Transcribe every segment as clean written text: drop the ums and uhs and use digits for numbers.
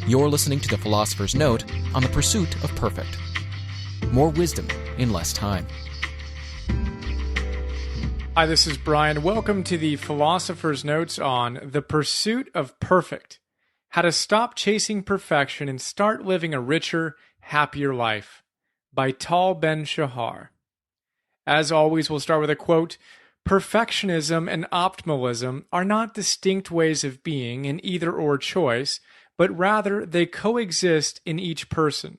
You're listening to The Philosopher's Note on the pursuit of perfect. More wisdom in less time. Hi, this is Brian. Welcome to the Philosopher's Notes on The Pursuit of Perfect. How to Stop Chasing Perfection and Start Living a Richer, Happier Life by Tal Ben-Shahar. As always, we'll start with a quote. Perfectionism and optimalism are not distinct ways of being in either or choice, but rather they coexist in each person.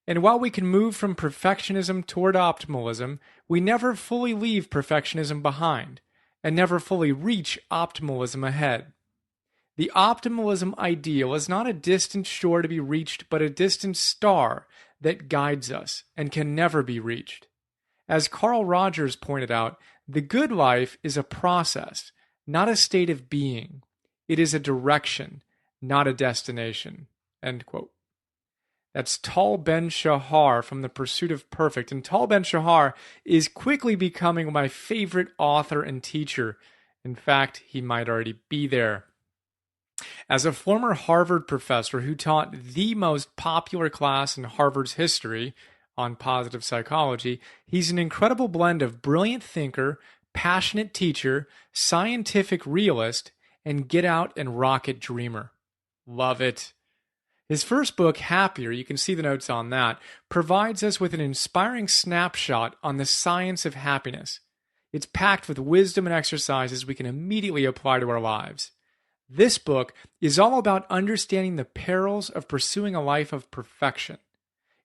And while we can move from perfectionism toward optimalism, we never fully leave perfectionism behind, and never fully reach optimalism ahead. The optimalism ideal is not a distant shore to be reached, but a distant star that guides us and can never be reached. As Carl Rogers pointed out, the good life is a process, not a state of being. It is a direction, not a destination. End quote. That's Tal Ben-Shahar from The Pursuit of Perfect. And Tal Ben-Shahar is quickly becoming my favorite author and teacher. In fact, he might already be there. As a former Harvard professor who taught the most popular class in Harvard's history on positive psychology, he's an incredible blend of brilliant thinker, passionate teacher, scientific realist, and get out and rocket dreamer. Love it. His first book, Happier, you can see the notes on that, provides us with an inspiring snapshot on the science of happiness. It's packed with wisdom and exercises we can immediately apply to our lives. This book is all about understanding the perils of pursuing a life of perfection.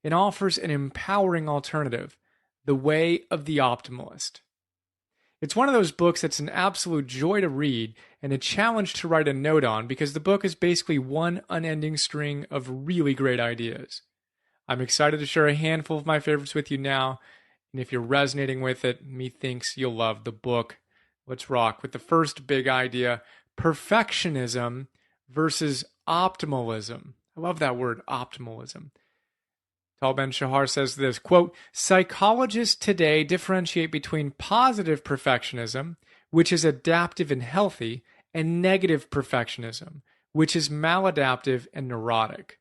It offers an empowering alternative, the way of the optimalist. It's one of those books that's an absolute joy to read and a challenge to write a note on because the book is basically one unending string of really great ideas. I'm excited to share a handful of my favorites with you now, and if you're resonating with it, methinks you'll love the book. Let's rock with the first big idea, perfectionism versus optimalism. I love that word, optimalism. Tal Ben-Shahar says this, quote, psychologists today differentiate between positive perfectionism, which is adaptive and healthy, and negative perfectionism, which is maladaptive and neurotic.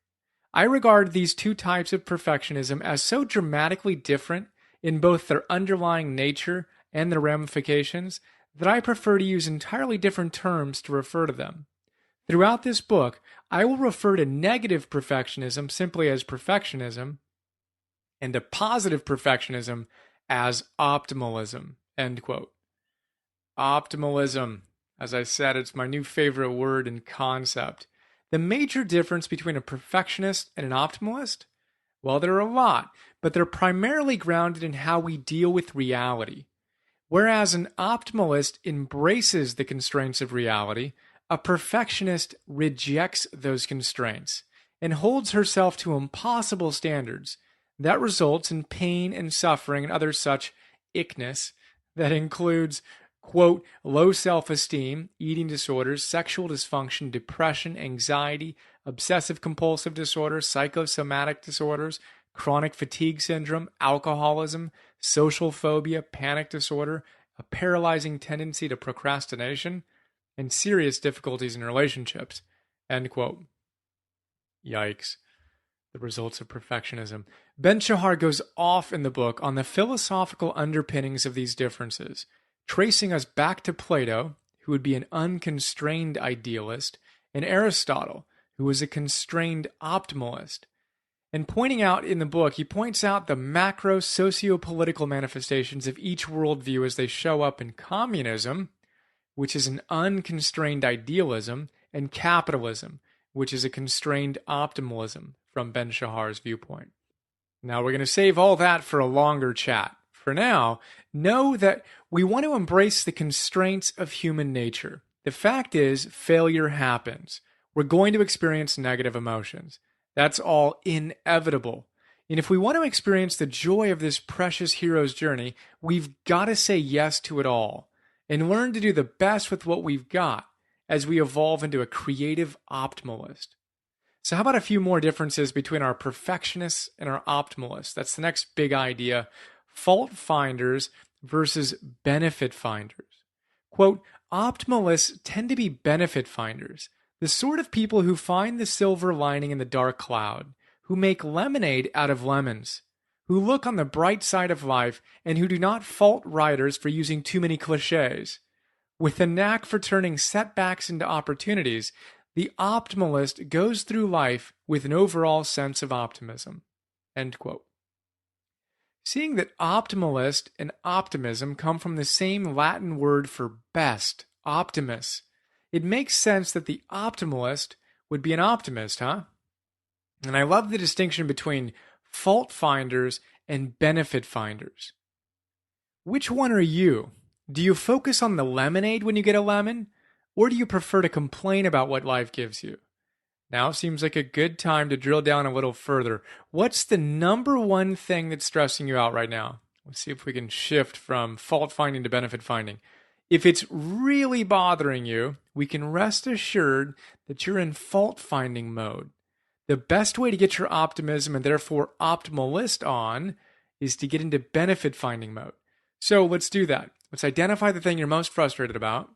I regard these two types of perfectionism as so dramatically different in both their underlying nature and their ramifications that I prefer to use entirely different terms to refer to them. Throughout this book, I will refer to negative perfectionism simply as perfectionism, and to positive perfectionism as optimalism, end quote. Optimalism, as I said, it's my new favorite word and concept. The major difference between a perfectionist and an optimalist? Well, there are a lot, but they're primarily grounded in how we deal with reality. Whereas an optimalist embraces the constraints of reality, a perfectionist rejects those constraints and holds herself to impossible standards. That results in pain and suffering and other such ickness that includes, quote, low self-esteem, eating disorders, sexual dysfunction, depression, anxiety, obsessive-compulsive disorders, psychosomatic disorders, chronic fatigue syndrome, alcoholism, social phobia, panic disorder, a paralyzing tendency to procrastination, and serious difficulties in relationships, end quote. Yikes. The results of perfectionism. Ben-Shahar goes off in the book on the philosophical underpinnings of these differences, tracing us back to Plato, who would be an unconstrained idealist, and Aristotle, who was a constrained optimalist. And pointing out in the book, he points out the macro socio-political manifestations of each worldview as they show up in communism, which is an unconstrained idealism, and capitalism, which is a constrained optimalism from Ben-Shahar's viewpoint. Now we're going to save all that for a longer chat. For now, know that we want to embrace the constraints of human nature. The fact is, failure happens. We're going to experience negative emotions. That's all inevitable. And if we want to experience the joy of this precious hero's journey, we've got to say yes to it all and learn to do the best with what we've got as we evolve into a creative optimalist. So how about a few more differences between our perfectionists and our optimalists? That's the next big idea. Fault finders versus benefit finders. Quote, optimalists tend to be benefit finders. The sort of people who find the silver lining in the dark cloud, who make lemonade out of lemons, who look on the bright side of life, and who do not fault writers for using too many cliches. With a knack for turning setbacks into opportunities, the optimalist goes through life with an overall sense of optimism. End quote. Seeing that optimalist and optimism come from the same Latin word for best, optimus, it makes sense that the optimalist would be an optimist, huh? And I love the distinction between fault finders and benefit finders. Which one are you? Do you focus on the lemonade when you get a lemon, or do you prefer to complain about what life gives you? Now seems like a good time to drill down a little further. What's the number one thing that's stressing you out right now? Let's see if we can shift from fault finding to benefit finding. If it's really bothering you, we can rest assured that you're in fault finding mode. The best way to get your optimism and therefore optimalist on is to get into benefit finding mode. So let's do that. Let's identify the thing you're most frustrated about,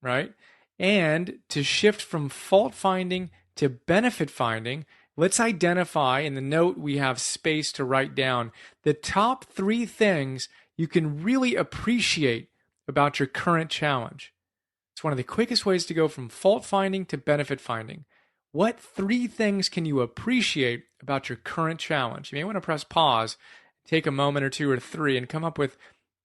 right? And to shift from fault finding to benefit finding, let's identify, in the note we have space to write down, the top 3 things you can really appreciate about your current challenge. It's one of the quickest ways to go from fault finding to benefit finding. What 3 things can you appreciate about your current challenge? You may want to press pause, take a moment or 2 or 3, and come up with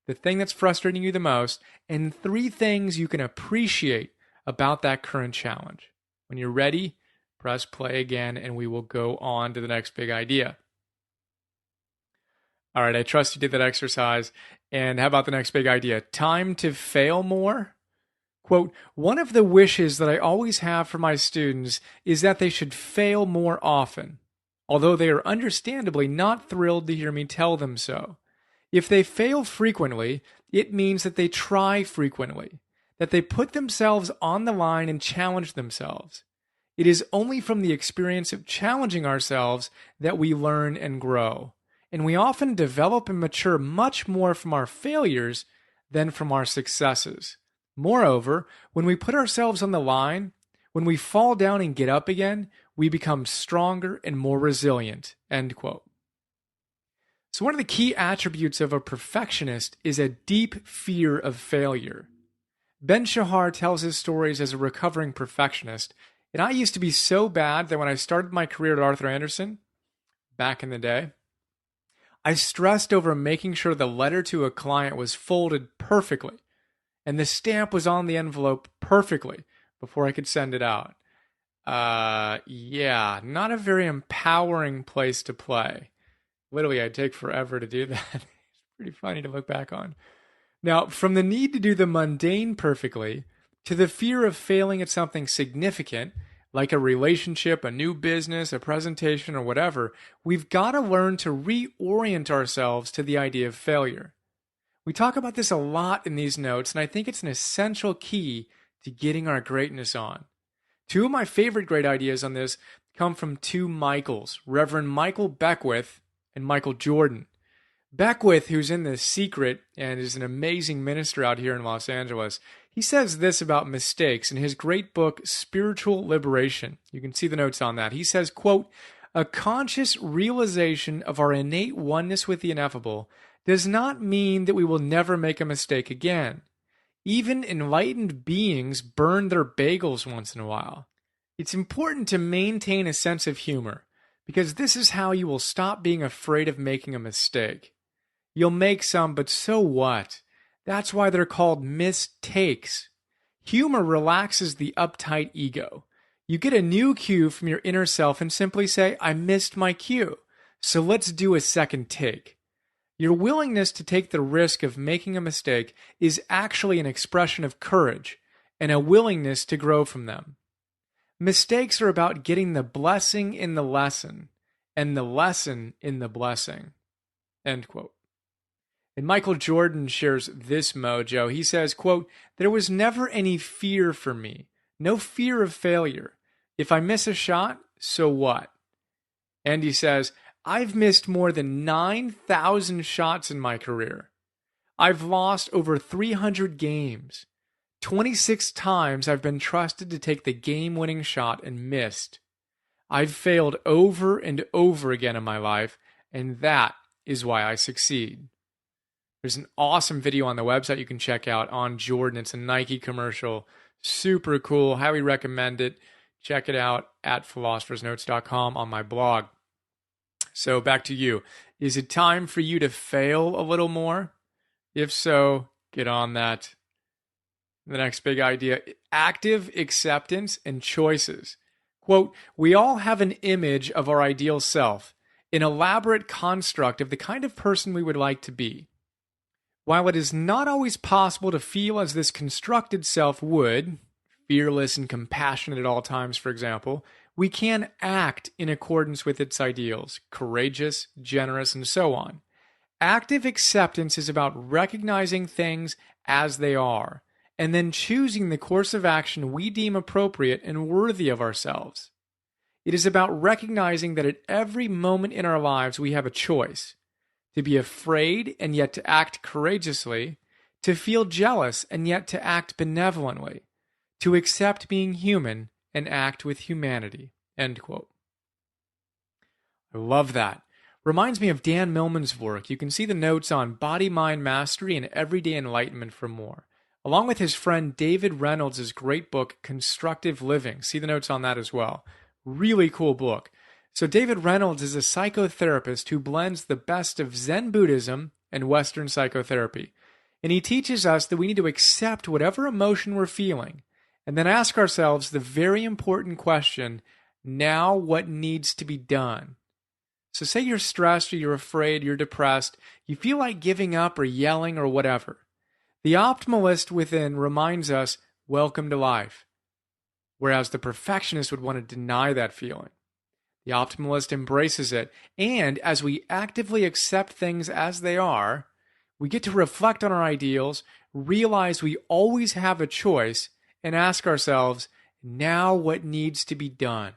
the thing that's frustrating you the most and 3 things you can appreciate about that current challenge. When you're ready, press play again, and we will go on to the next big idea. All right, I trust you did that exercise. And how about the next big idea? Time to fail more? Quote, one of the wishes that I always have for my students is that they should fail more often, although they are understandably not thrilled to hear me tell them so. If they fail frequently, it means that they try frequently, that they put themselves on the line and challenge themselves. It is only from the experience of challenging ourselves that we learn and grow. And we often develop and mature much more from our failures than from our successes. Moreover, when we put ourselves on the line, when we fall down and get up again, we become stronger and more resilient. End quote. So one of the key attributes of a perfectionist is a deep fear of failure. Ben-Shahar tells his stories as a recovering perfectionist, and I used to be so bad that when I started my career at Arthur Andersen, back in the day, I stressed over making sure the letter to a client was folded perfectly and the stamp was on the envelope perfectly before I could send it out. Yeah, not a very empowering place to play. Literally, I'd take forever to do that. It's pretty funny to look back on. Now, from the need to do the mundane perfectly to the fear of failing at something significant, like a relationship, a new business, a presentation, or whatever, we've got to learn to reorient ourselves to the idea of failure. We talk about this a lot in these notes, and I think it's an essential key to getting our greatness on. 2 of my favorite great ideas on this come from 2 Michaels, Reverend Michael Beckwith and Michael Jordan. Beckwith, who's in The Secret and is an amazing minister out here in Los Angeles, he says this about mistakes in his great book, Spiritual Liberation. You can see the notes on that. He says, quote, a conscious realization of our innate oneness with the ineffable does not mean that we will never make a mistake again. Even enlightened beings burn their bagels once in a while. It's important to maintain a sense of humor, because this is how you will stop being afraid of making a mistake. You'll make some, but so what? That's why they're called mistakes. Humor relaxes the uptight ego. You get a new cue from your inner self and simply say, I missed my cue, so let's do a second take. Your willingness to take the risk of making a mistake is actually an expression of courage and a willingness to grow from them. Mistakes are about getting the blessing in the lesson and the lesson in the blessing. End quote. And Michael Jordan shares this mojo. He says, quote, there was never any fear for me, no fear of failure. If I miss a shot, so what? And he says, I've missed more than 9,000 shots in my career. I've lost over 300 games. 26 times I've been trusted to take the game-winning shot and missed. I've failed over and over again in my life, and that is why I succeed. There's an awesome video on the website you can check out on Jordan. It's a Nike commercial. Super cool. Highly recommend it. Check it out at philosophersnotes.com on my blog. So back to you. Is it time for you to fail a little more? If so, get on that. The next big idea, active acceptance and choices. Quote, we all have an image of our ideal self, an elaborate construct of the kind of person we would like to be. While it is not always possible to feel as this constructed self would, fearless and compassionate at all times, for example, we can act in accordance with its ideals, courageous, generous, and so on. Active acceptance is about recognizing things as they are, and then choosing the course of action we deem appropriate and worthy of ourselves. It is about recognizing that at every moment in our lives we have a choice. To be afraid and yet to act courageously, to feel jealous and yet to act benevolently, to accept being human and act with humanity. End quote. I love that. Reminds me of Dan Millman's work. You can see the notes on body-mind mastery and everyday enlightenment for more. Along with his friend David Reynolds' great book, Constructive Living. See the notes on that as well. Really cool book. So David Reynolds is a psychotherapist who blends the best of Zen Buddhism and Western psychotherapy. And he teaches us that we need to accept whatever emotion we're feeling and then ask ourselves the very important question, now what needs to be done? So say you're stressed or you're afraid, you're depressed, you feel like giving up or yelling or whatever. The optimalist within reminds us, welcome to life. Whereas the perfectionist would want to deny that feeling. The optimalist embraces it, and as we actively accept things as they are, we get to reflect on our ideals, realize we always have a choice, and ask ourselves, now what needs to be done?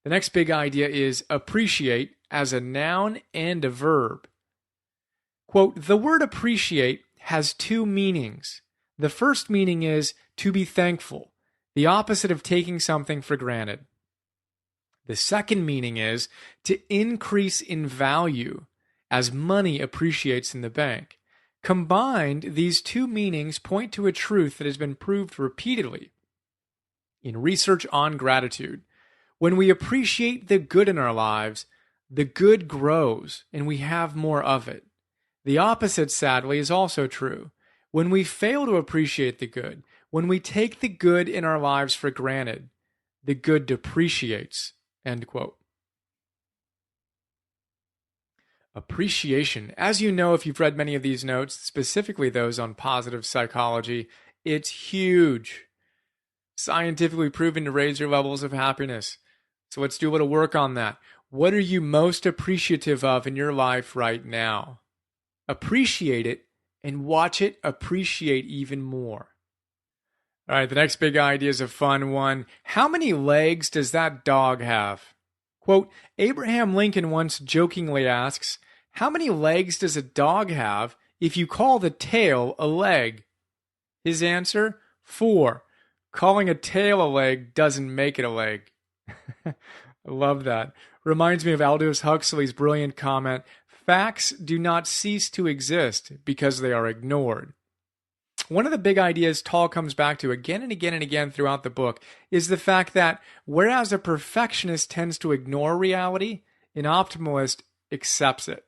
The next big idea is appreciate as a noun and a verb. Quote, the word appreciate has two meanings. The first meaning is to be thankful, the opposite of taking something for granted. The second meaning is to increase in value as money appreciates in the bank. Combined, these two meanings point to a truth that has been proved repeatedly in research on gratitude. When we appreciate the good in our lives, the good grows and we have more of it. The opposite, sadly, is also true. When we fail to appreciate the good, when we take the good in our lives for granted, the good depreciates. End quote. Appreciation. As you know, if you've read many of these notes, specifically those on positive psychology, it's huge. Scientifically proven to raise your levels of happiness. So let's do a little work on that. What are you most appreciative of in your life right now? Appreciate it and watch it appreciate even more. All right, the next big idea is a fun one. How many legs does that dog have? Quote, Abraham Lincoln once jokingly asks, how many legs does a dog have if you call the tail a leg? His answer, 4. Calling a tail a leg doesn't make it a leg. I love that. Reminds me of Aldous Huxley's brilliant comment, facts do not cease to exist because they are ignored. One of the big ideas Tal comes back to again and again and again throughout the book is the fact that whereas a perfectionist tends to ignore reality, an optimalist accepts it.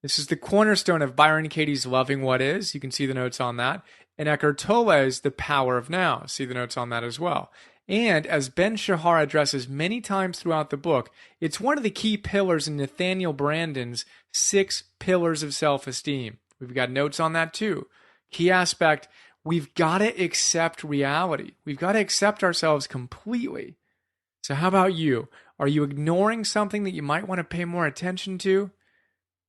This is the cornerstone of Byron Katie's Loving What Is. You can see the notes on that. And Eckhart Tolle's The Power of Now. See the notes on that as well. And as Ben-Shahar addresses many times throughout the book, it's one of the key pillars in Nathaniel Branden's 6 pillars of self-esteem. We've got notes on that too. Key aspect, we've got to accept reality. We've got to accept ourselves completely. So how about you? Are you ignoring something that you might want to pay more attention to?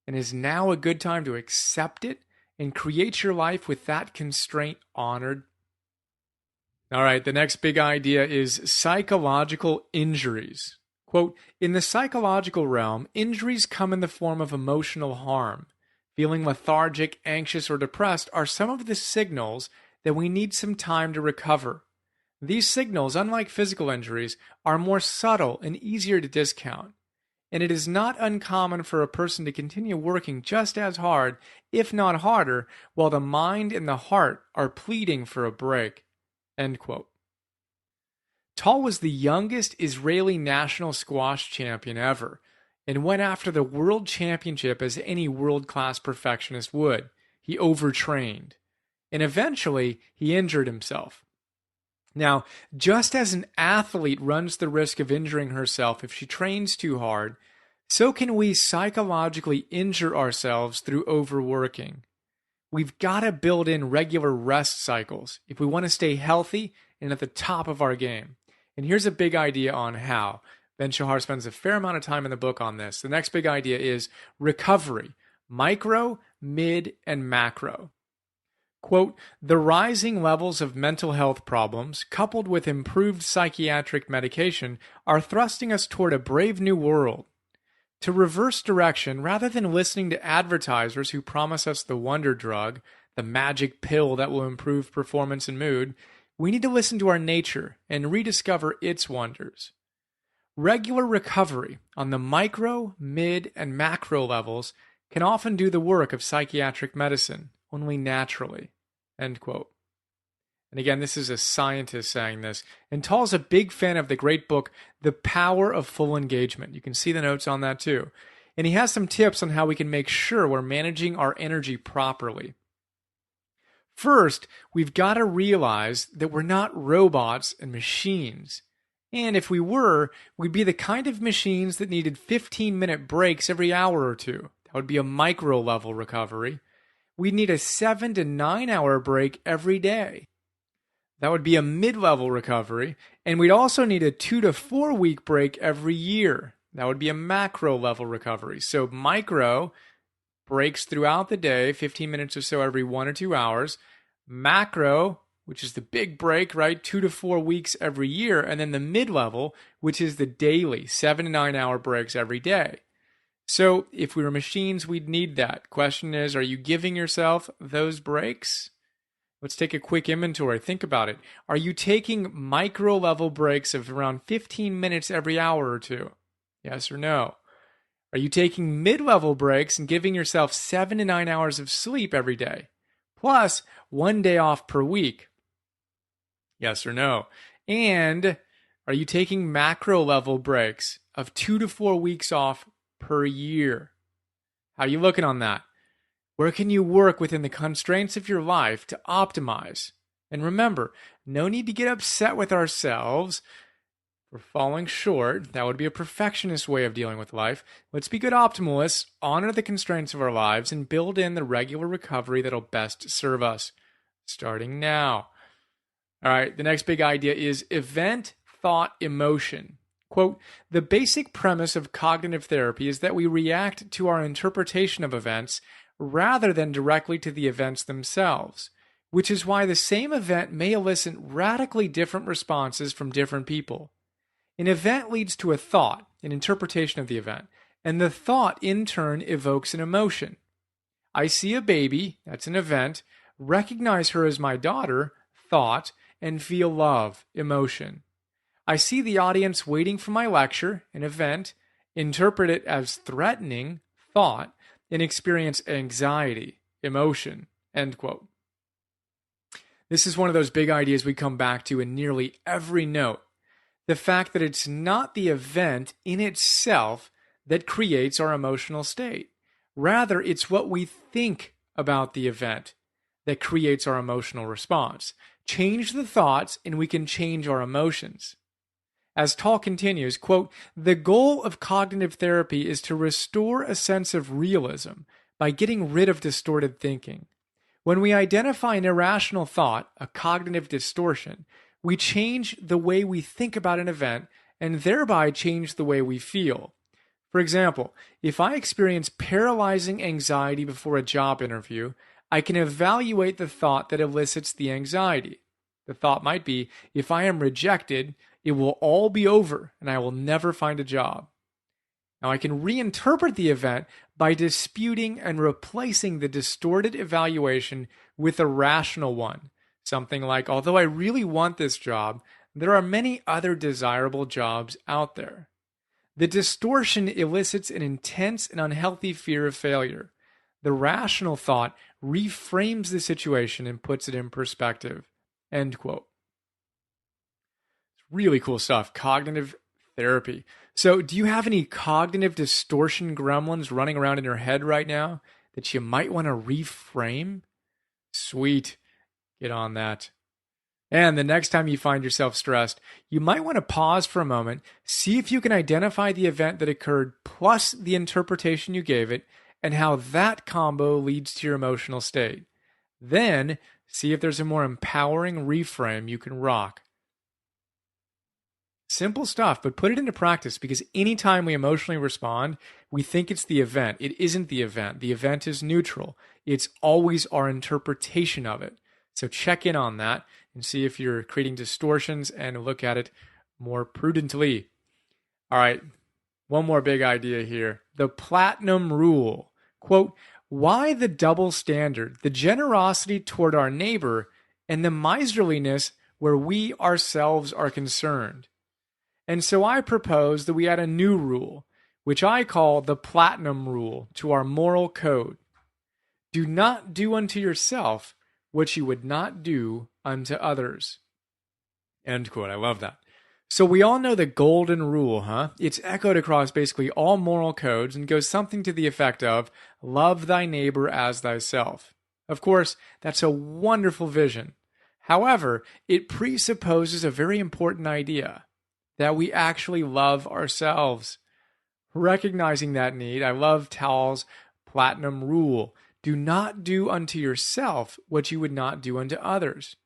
And is now a good time to accept it and create your life with that constraint honored? All right, the next big idea is psychological injuries. Quote, in the psychological realm, injuries come in the form of emotional harm. Feeling lethargic, anxious, or depressed are some of the signals that we need some time to recover. These signals, unlike physical injuries, are more subtle and easier to discount. And it is not uncommon for a person to continue working just as hard, if not harder, while the mind and the heart are pleading for a break. End quote. Tal was the youngest Israeli national squash champion ever, and went after the world championship as any world-class perfectionist would. He overtrained. And eventually, he injured himself. Now, just as an athlete runs the risk of injuring herself if she trains too hard, so can we psychologically injure ourselves through overworking. We've got to build in regular rest cycles if we want to stay healthy and at the top of our game. And here's a big idea on how. Ben-Shahar spends a fair amount of time in the book on this. The next big idea is recovery, micro, mid, and macro. Quote, the rising levels of mental health problems, coupled with improved psychiatric medication, are thrusting us toward a brave new world. To reverse direction, rather than listening to advertisers who promise us the wonder drug, the magic pill that will improve performance and mood, we need to listen to our nature and rediscover its wonders. Regular recovery on the micro, mid, and macro levels can often do the work of psychiatric medicine, only naturally. End quote. And again, this is a scientist saying this. And Tal's a big fan of the great book, The Power of Full Engagement. You can see the notes on that too. And he has some tips on how we can make sure we're managing our energy properly. First, we've got to realize that we're not robots and machines. And if we were, we'd be the kind of machines that needed 15-minute breaks every hour or two. That would be a micro-level recovery. We'd need a 7 to 9 hour break every day. That would be a mid-level recovery. And we'd also need a 2 to 4 week break every year. That would be a macro-level recovery. So micro, breaks throughout the day, 15 minutes or so every 1 or 2 hours. Macro, which is the big break, right? 2 to 4 weeks every year. And then the mid-level, which is the daily, 7 to 9 hour breaks every day. So if we were machines, we'd need that. Question is, are you giving yourself those breaks? Let's take a quick inventory. Think about it. Are you taking micro-level breaks of around 15 minutes every hour or two? Yes or no? Are you taking mid-level breaks and giving yourself 7 to 9 hours of sleep every day? Plus 1 day off per week? Yes or no? And are you taking macro-level breaks of 2 to 4 weeks off per year? How are you looking on that? Where can you work within the constraints of your life to optimize? And remember, no need to get upset with ourselves for falling short. That would be a perfectionist way of dealing with life. Let's be good optimalists, honor the constraints of our lives, and build in the regular recovery that'll best serve us. Starting now. All right, the next big idea is event, thought, emotion. Quote, the basic premise of cognitive therapy is that we react to our interpretation of events rather than directly to the events themselves, which is why the same event may elicit radically different responses from different people. An event leads to a thought, an interpretation of the event, and the thought in turn evokes an emotion. I see a baby, that's an event, recognize her as my daughter, thought, and feel love, emotion. I see the audience waiting for my lecture, an event, interpret it as threatening, thought, and experience anxiety, emotion, end quote. This is one of those big ideas we come back to in nearly every note. The fact that it's not the event in itself that creates our emotional state. Rather, it's what we think about the event that creates our emotional response. Change the thoughts and we can change our emotions. As Tal continues, quote, the goal of cognitive therapy is to restore a sense of realism by getting rid of distorted thinking. When we identify an irrational thought, a cognitive distortion, we change the way we think about an event and thereby change the way we feel. For example, if I experience paralyzing anxiety before a job interview, I can evaluate the thought that elicits the anxiety. The thought might be, if I am rejected, it will all be over and I will never find a job. Now I can reinterpret the event by disputing and replacing the distorted evaluation with a rational one. Something like, although I really want this job, there are many other desirable jobs out there. The distortion elicits an intense and unhealthy fear of failure. The rational thought reframes the situation and puts it in perspective. End quote. Really cool stuff. Cognitive therapy. So, do you have any cognitive distortion gremlins running around in your head right now that you might want to reframe? Sweet. Get on that. And the next time you find yourself stressed, you might want to pause for a moment, see if you can identify the event that occurred plus the interpretation you gave it, and how that combo leads to your emotional state. Then, see if there's a more empowering reframe you can rock. Simple stuff, but put it into practice, because anytime we emotionally respond, we think it's the event. It isn't the event. The event is neutral. It's always our interpretation of it. So check in on that and see if you're creating distortions and look at it more prudently. All right, one more big idea here. The platinum rule. Quote, why the double standard, the generosity toward our neighbor, and the miserliness where we ourselves are concerned? And so I propose that we add a new rule, which I call the platinum rule, to our moral code. Do not do unto yourself what you would not do unto others. End quote. I love that. So we all know the golden rule, huh? It's echoed across basically all moral codes and goes something to the effect of, love thy neighbor as thyself. Of course, that's a wonderful vision. However, it presupposes a very important idea, that we actually love ourselves. Recognizing that need, I love Tal's platinum rule. Do not do unto yourself what you would not do unto others.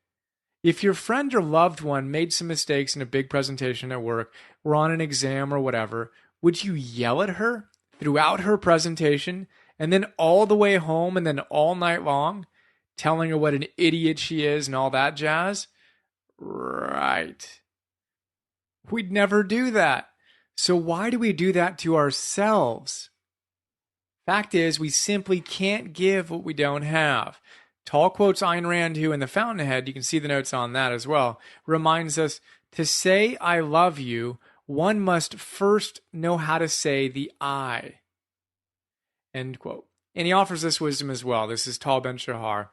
If your friend or loved one made some mistakes in a big presentation at work or on an exam or whatever, would you yell at her throughout her presentation and then all the way home and then all night long, telling her what an idiot she is and all that jazz? Right. We'd never do that. So why do we do that to ourselves? Fact is, we simply can't give what we don't have. Tal quotes Ayn Rand, who in The Fountainhead, you can see the notes on that as well, reminds us, to say I love you, one must first know how to say the I. End quote. And he offers this wisdom as well. This is Tal Ben-Shahar.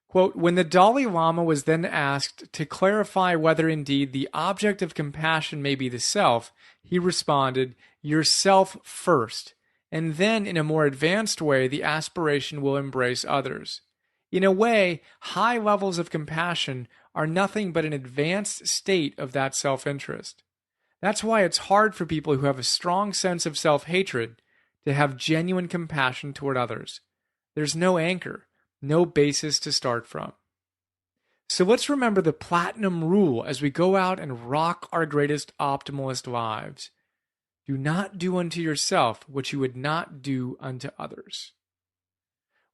Quote, when the Dalai Lama was then asked to clarify whether indeed the object of compassion may be the self, he responded, yourself first. And then, in a more advanced way, the aspiration will embrace others. In a way, high levels of compassion are nothing but an advanced state of that self-interest. That's why it's hard for people who have a strong sense of self-hatred to have genuine compassion toward others. There's no anchor, no basis to start from. So let's remember the platinum rule as we go out and rock our greatest optimalist lives. Do not do unto yourself what you would not do unto others.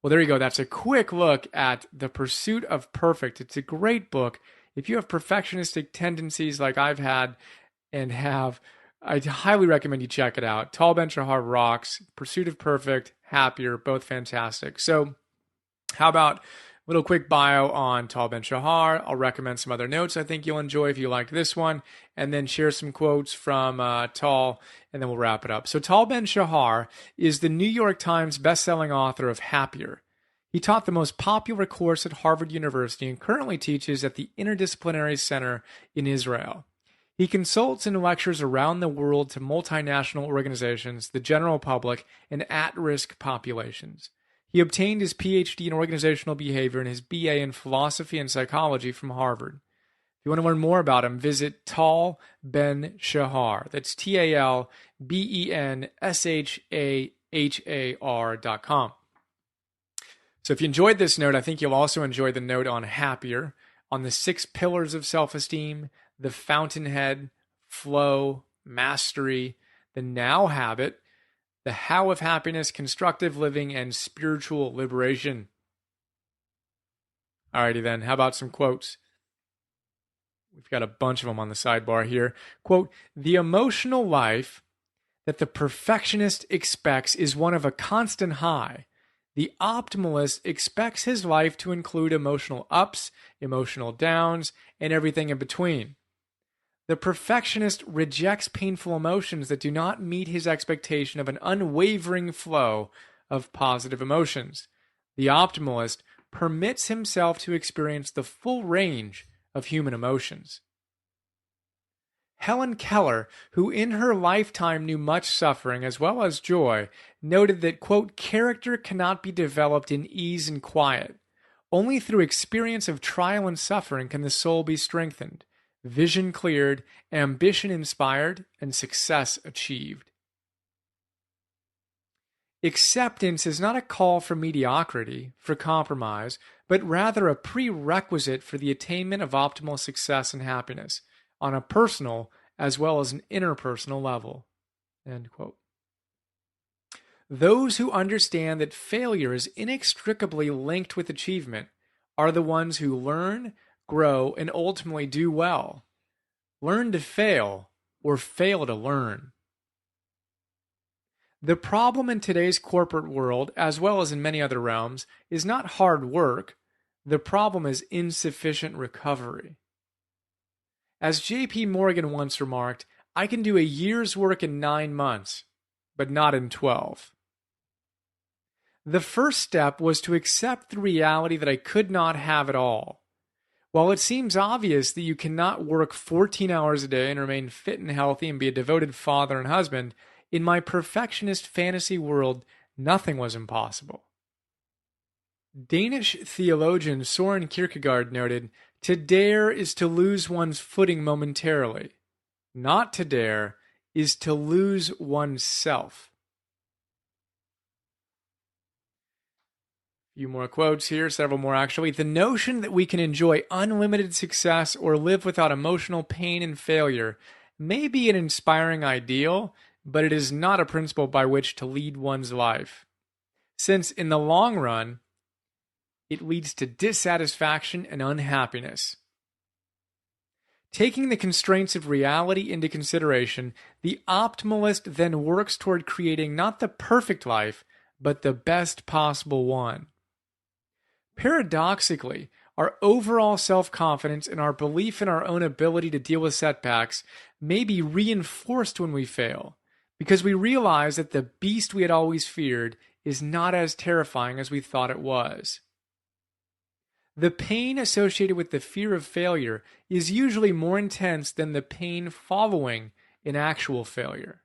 Well, there you go. That's a quick look at The Pursuit of Perfect. It's a great book. If you have perfectionistic tendencies like I've had and have, I highly recommend you check it out. Tal Ben-Shahar rocks. Pursuit of Perfect, Happier, both fantastic. So how about little quick bio on Tal Ben-Shahar. I'll recommend some other notes I think you'll enjoy if you liked this one, and then share some quotes from Tal, and then we'll wrap it up. So Tal Ben-Shahar is the New York Times bestselling author of Happier. He taught the most popular course at Harvard University and currently teaches at the Interdisciplinary Center in Israel. He consults and lectures around the world to multinational organizations, the general public, and at-risk populations. He obtained his PhD in organizational behavior and his BA in philosophy and psychology from Harvard. If you want to learn more about him, visit Tal Ben-Shahar. That's TalBenshahar.com. So if you enjoyed this note, I think you'll also enjoy the note on Happier, on the 6 pillars of self-esteem, the fountainhead, flow, mastery, the now habit, the how of happiness, constructive living, and spiritual liberation. Alrighty then, how about some quotes? We've got a bunch of them on the sidebar here. Quote, the emotional life that the perfectionist expects is one of a constant high. The optimalist expects his life to include emotional ups, emotional downs, and everything in between. The perfectionist rejects painful emotions that do not meet his expectation of an unwavering flow of positive emotions. The optimalist permits himself to experience the full range of human emotions. Helen Keller, who in her lifetime knew much suffering as well as joy, noted that, quote, character cannot be developed in ease and quiet. Only through experience of trial and suffering can the soul be strengthened, vision cleared, ambition inspired, and success achieved. Acceptance is not a call for mediocrity, for compromise, but rather a prerequisite for the attainment of optimal success and happiness, on a personal as well as an interpersonal level. End quote. Those who understand that failure is inextricably linked with achievement are the ones who learn, grow, and ultimately do well. Learn to fail or fail to learn. The problem in today's corporate world, as well as in many other realms, is not hard work. The problem is insufficient recovery. As J.P. Morgan once remarked, I can do a year's work in 9 months, but not in 12. The first step was to accept the reality that I could not have it all. While it seems obvious that you cannot work 14 hours a day and remain fit and healthy and be a devoted father and husband, in my perfectionist fantasy world, nothing was impossible. Danish theologian Søren Kierkegaard noted, to dare is to lose one's footing momentarily. Not to dare is to lose oneself. A few more quotes here, several more actually. The notion that we can enjoy unlimited success or live without emotional pain and failure may be an inspiring ideal, but it is not a principle by which to lead one's life. Since in the long run, it leads to dissatisfaction and unhappiness. Taking the constraints of reality into consideration, the optimalist then works toward creating not the perfect life, but the best possible one. Paradoxically, our overall self-confidence and our belief in our own ability to deal with setbacks may be reinforced when we fail, because we realize that the beast we had always feared is not as terrifying as we thought it was. The pain associated with the fear of failure is usually more intense than the pain following an actual failure.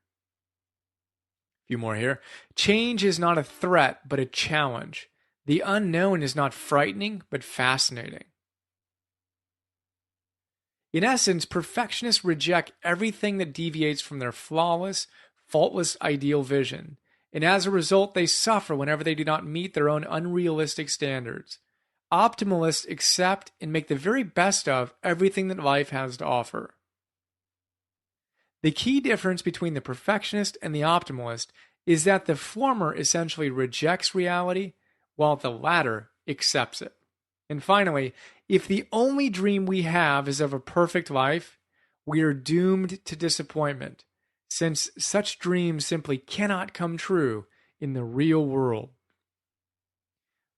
A few more here. Change is not a threat, but a challenge. The unknown is not frightening, but fascinating. In essence, perfectionists reject everything that deviates from their flawless, faultless ideal vision, and as a result, they suffer whenever they do not meet their own unrealistic standards. Optimalists accept and make the very best of everything that life has to offer. The key difference between the perfectionist and the optimalist is that the former essentially rejects reality, while the latter accepts it. And finally, if the only dream we have is of a perfect life, we are doomed to disappointment, since such dreams simply cannot come true in the real world.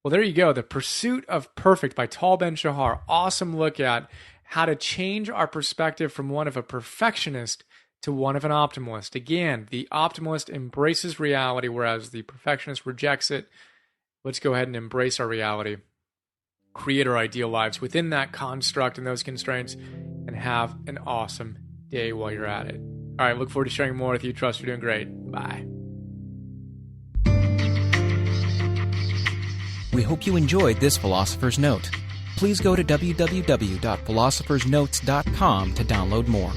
Well, there you go. The Pursuit of Perfect by Tal Ben-Shahar. Awesome look at how to change our perspective from one of a perfectionist to one of an optimalist. Again, the optimalist embraces reality, whereas the perfectionist rejects it. Let's go ahead and embrace our reality, create our ideal lives within that construct and those constraints, and have an awesome day while you're at it. All right, look forward to sharing more with you. Trust you're doing great. Bye. We hope you enjoyed this Philosopher's Note. Please go to www.philosophersnotes.com to download more.